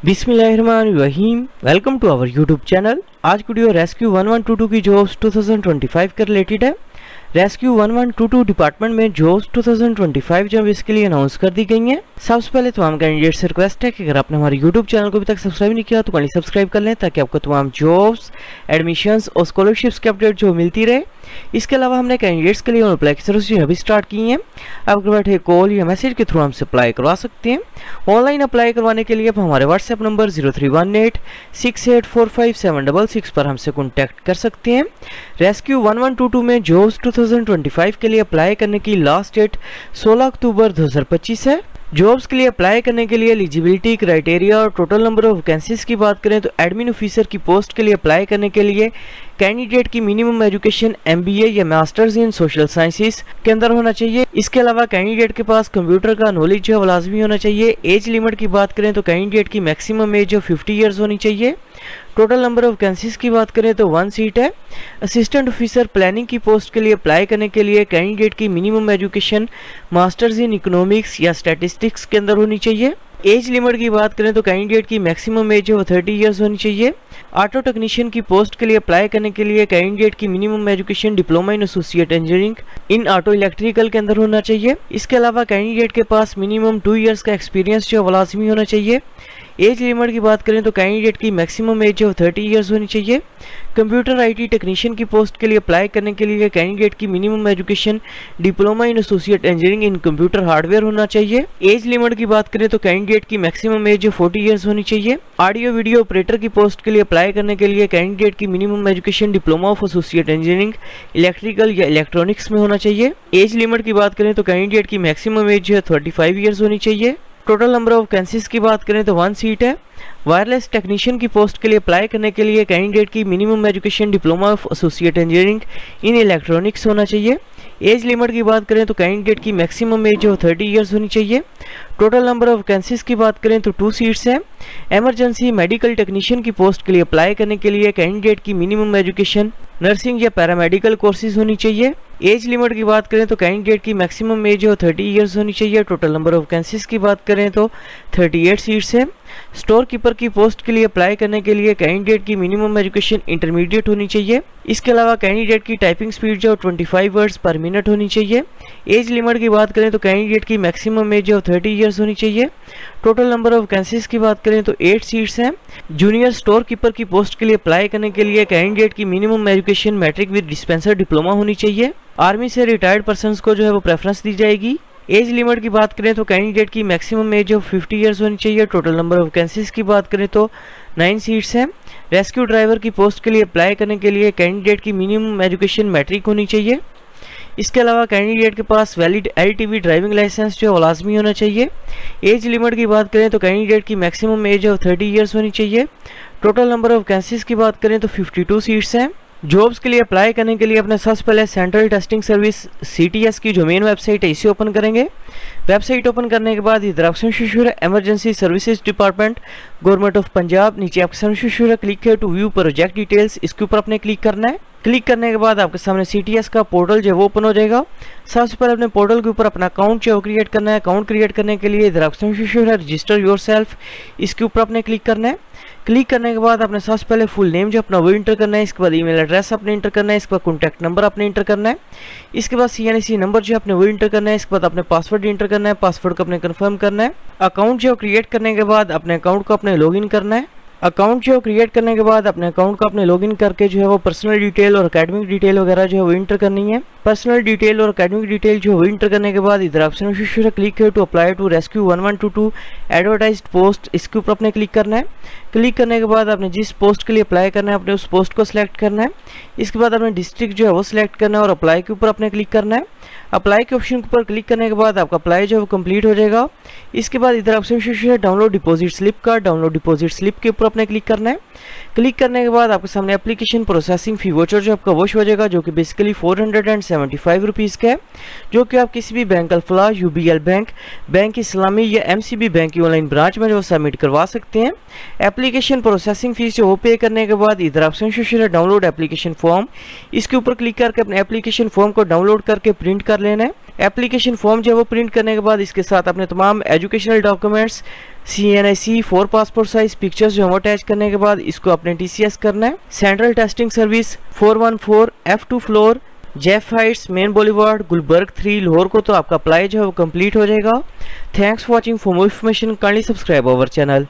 बिस्मिल्लाहिर्रहमानिर्रहीम। Welcome to our YouTube channel. आज video rescue 1122 की जॉब्स 2025 के रिलेटेड है। रेस्क्यू 1122 डिपार्टमेंट में जॉब्स 2025 जब इसके लिए अनाउंस कर दी गई हैं। सबसे पहले तमाम कैंडिडेट से रिक्वेस्ट है कि अगर आपने हमारे यूट्यूब चैनल को अभी तक सब्सक्राइब नहीं किया तो काइंडली सब्सक्राइब कर लें ताकि आपको तमाम जॉब्स, एडमिशंस और स्कॉलरशिप्स की अपडेट जो मिलती रहे। इसके अलावा हमने कैंडिडेट्स के लिए अप्लाई की सर्विस अभी स्टार्ट की हैं। आप घर बैठे कॉल या मैसेज के थ्रू हमसे अप्लाई करवा सकते हैं। ऑनलाइन अप्लाई करवाने के लिए आप हमारे व्हाट्सएप नंबर 0318684576 पर हमसे कॉन्टैक्ट कर सकते हैं। रेस्क्यू 1122 में जॉब्स 2025 के लिए अप्लाई करने की लास्ट डेट 16 अक्टूबर 2025 है। जॉब्स के लिए अप्लाई करने के लिए एलिजिबिलिटी क्राइटेरिया और टोटल नंबर ऑफ वैकेंसीज की बात करें तो एडमिन ऑफिसर की पोस्ट के लिए अप्लाई करने के लिए कैंडिडेट की मिनिमम एजुकेशन MBA या मास्टर्स इन सोशल साइंसेज के अंदर होना चाहिए। इसके अलावा कैंडिडेट के पास कंप्यूटर का नॉलेज जो है लाजमी होना चाहिए। एज लिमिट की बात करें तो कैंडिडेट की मैक्सिमम एज जो 50 ईयर्स होनी चाहिए। टोटल नंबर ऑफ वैकेंसीज की बात करें तो 1 सीट है। असिस्टेंट ऑफिसर प्लानिंग की पोस्ट के लिए अप्लाई करने के लिए कैंडिडेट की minimum education masters in economics या स्टैटिस्टिक्स के अंदर होनी चाहिए। एज लिमिट की बात करें तो कैंडिडेट की मैक्सिमम एज है 30 ईयर्स होनी चाहिए। ऑटो टेक्नीशियन की पोस्ट के लिए अप्लाई करने के लिए कैंडिडेट की minimum education diploma in associate engineering in auto electrical के अंदर होना चाहिए। इसके अलावा कैंडिडेट के पास मिनिमम 2 ईयर्स का एक्सपीरियंस जो लाजमी होना चाहिए। एज लिमिट की बात करें तो कैंडिडेट की मैक्सिमम एज जो 30 ईयर्स होनी चाहिए। कंप्यूटर IT टेक्नीशियन की पोस्ट के लिए अप्लाई करने के लिए कैंडिडेट की minimum education diploma in associate engineering in computer hardware होना चाहिए। एज लिमिट की बात करें तो कैंडिडेट की मैक्सिमम एज 40 ईयर्स होनी चाहिए। ऑडियो वीडियो ऑपरेटर की पोस्ट के लिए अप्लाई करने के लिए कैंडिडेट की minimum education diploma of associate engineering electrical या इलेक्ट्रॉनिक्स में होना चाहिए। एज लिमिट की बात करें तो कैंडिडेट की मैक्सिमम एज 35 ईयर्स होनी चाहिए। टोटल नंबर ऑफ वैकेंसीज की बात करें तो 1 सीट है। वायरलेस टेक्नीशियन की पोस्ट के लिए अप्लाई करने के लिए कैंडिडेट की minimum education diploma of associate engineering in electronics होना चाहिए। एज लिमिट की बात करें तो कैंडिडेट की मैक्सिमम एज 30 ईयर्स होनी चाहिए। टोटल नंबर ऑफ वैकेंसीज की बात करें तो 2 सीट्स हैं। इमरजेंसी मेडिकल टेक्नीशियन की पोस्ट के लिए अप्लाई करने के लिए कैंडिडेट की मिनिमम एजुकेशन नर्सिंग या पैरामेडिकल कोर्सेज होनी चाहिए। एज लिमिट की बात करें तो कैंडिडेट की मैक्सिमम एज 30 ईयर्स होनी चाहिए। टोटल नंबर ऑफ वैकेंसीज की बात करें तो 38 सीट्स है। स्टोर कीपर की पोस्ट के लिए अप्लाई करने के लिए कैंडिडेट की मिनिमम एजुकेशन इंटरमीडिएट होनी चाहिए। इसके अलावा कैंडिडेट की टाइपिंग स्पीड जो 25 वर्ड्स पर मिनट होनी चाहिए। एज लिमिट की बात करें तो कैंडिडेट की मैक्सिमम एज 30 ईयर्स होनी चाहिए। टोटल नंबर ऑफ वैकेंसीज की बात करें तो 8 सीट्स हैं। जूनियर स्टोर कीपर की पोस्ट के लिए अप्लाई करने के लिए कैंडिडेट की minimum education matric with dispenser diploma होनी चाहिए। आर्मी से रिटायर्ड पर्सन्स को जो है वो प्रेफरेंस दी जाएगी। एज लिमिट की बात करें तो कैंडिडेट की मैक्सिमम एज 50 ईयर्स होनी चाहिए। टोटल नंबर ऑफ वैकेंसीज की बात करें तो 9 सीट्स हैं। रेस्क्यू ड्राइवर की पोस्ट के लिए अप्लाई करने के लिए कैंडिडेट की मिनिमम एजुकेशन मैट्रिक होनी चाहिए। इसके अलावा कैंडिडेट के पास वैलिड LTV ड्राइविंग लाइसेंस जो लाजमी होना चाहिए। एज लिमिट की बात करें तो कैंडिडेट की मैक्सिमम एज 30 ईयर्स होनी चाहिए। टोटल नंबर ऑफ वैकेंसीज की बात करें तो 52 सीट्स हैं। जॉब्स के लिए अप्लाई करने के लिए अपने सबसे पहले सेंट्रल टेस्टिंग सर्विस CTS की जो मेन वेबसाइट है इसे ओपन करेंगे। वेबसाइट ओपन करने के बाद इधर ऑप्शन शो है emergency services department government of Punjab. नीचे ऑप्शन शो है क्लिक है टू व्यू प्रोजेक्ट डिटेल्स, इसके ऊपर अपने क्लिक करना है। क्लिक करने के बाद आपके सामने CTS का पोर्टल जो है वो ओपन हो जाएगा। सबसे पहले अपने पोर्टल के ऊपर अपना अकाउंट जो क्रिएट करना है। अकाउंट क्रिएट करने के लिए इधर ऑप्शन शो है रजिस्टर योरसेल्फ, इसके ऊपर अपने क्लिक करना है। क्लिक करने के बाद आपने सबसे पहले फुल नेम जो अपना वो इंटर करना है। इसके बाद ईमेल एड्रेस अपने इंटर करना है। इसके बाद कॉन्टैक्ट नंबर अपने इंटर करना है। इसके बाद CNC नंबर जो अपने वो इंटर करना है। इसके बाद अपने पासवर्ड इंटर करना है। पासवर्ड को अपने कंफर्म करना है। अकाउंट जो क्रिएट करने के बाद अपने अकाउंट को अपने लॉगिन करना है। अकाउंट जो क्रिएट करने के बाद अपने अकाउंट को अपने लॉगिन करके जो है वो पर्सनल डिटेल और एकेडमिक डिटेल वगैरह जो है वो इंटर करनी है। पर्सनल डिटेल और एकेडमिक डिटेल जो है वो इंटर करने के बाद इधर ऑप्शन से क्लिक है to apply to rescue 1122 advertised post, इसके ऊपर अपने क्लिक करना है। क्लिक करने के बाद आपने जिस पोस्ट के लिए अप्लाई करना है अपने उस पोस्ट को सिलेक्ट करना है। इसके बाद अपने डिस्ट्रिक्ट जो है वो सिलेक्ट करना है और अप्लाई के ऊपर अपने क्लिक करना है। अप्लाई के ऑप्शन के ऊपर क्लिक करने के बाद आपका अप्लाई जो है वो कंप्लीट हो जाएगा। इसके बाद इधर ऑप्शन है डाउनलोड डिपॉजिट स्लिप का, डाउनलोड डिपॉजिट स्लिप के ऊपर अपने क्लिक करना है। क्लिक करने के बाद आपके सामने एप्लीकेशन प्रोसेसिंग फी वाउचर जो आपका वॉश हो जाएगा, जो कि बेसिकली 475 रुपीज़ का है, जो कि आप किसी भी bank Alfalah, UBL bank, bank Islami या MCB बैंक की ऑनलाइन ब्रांच में जो सबमिट करवा सकते हैं। एप्लीकेशन प्रोसेसिंग फीस वो पे करने के बाद इधर option show download application form, इसके ऊपर क्लिक करके अपने एप्लीकेशन फॉर्म को डाउनलोड करके प्रिंट कर लेना है। एप्लीकेशन फॉर्म जो है वो प्रिंट करने के बाद इसके साथ अपने तमाम educational documents, CNIC 4 passport size pictures जो हम अटैच करने के बाद इसको अपने TCS करना है। Central testing service 414 F2 floor, Jeff heights, main boulevard, Gulberg 3, Lahore को तो आपका अप्लाई जो है वो कंप्लीट हो जाएगा। Thanks for watching. For more information kindly subscribe our channel.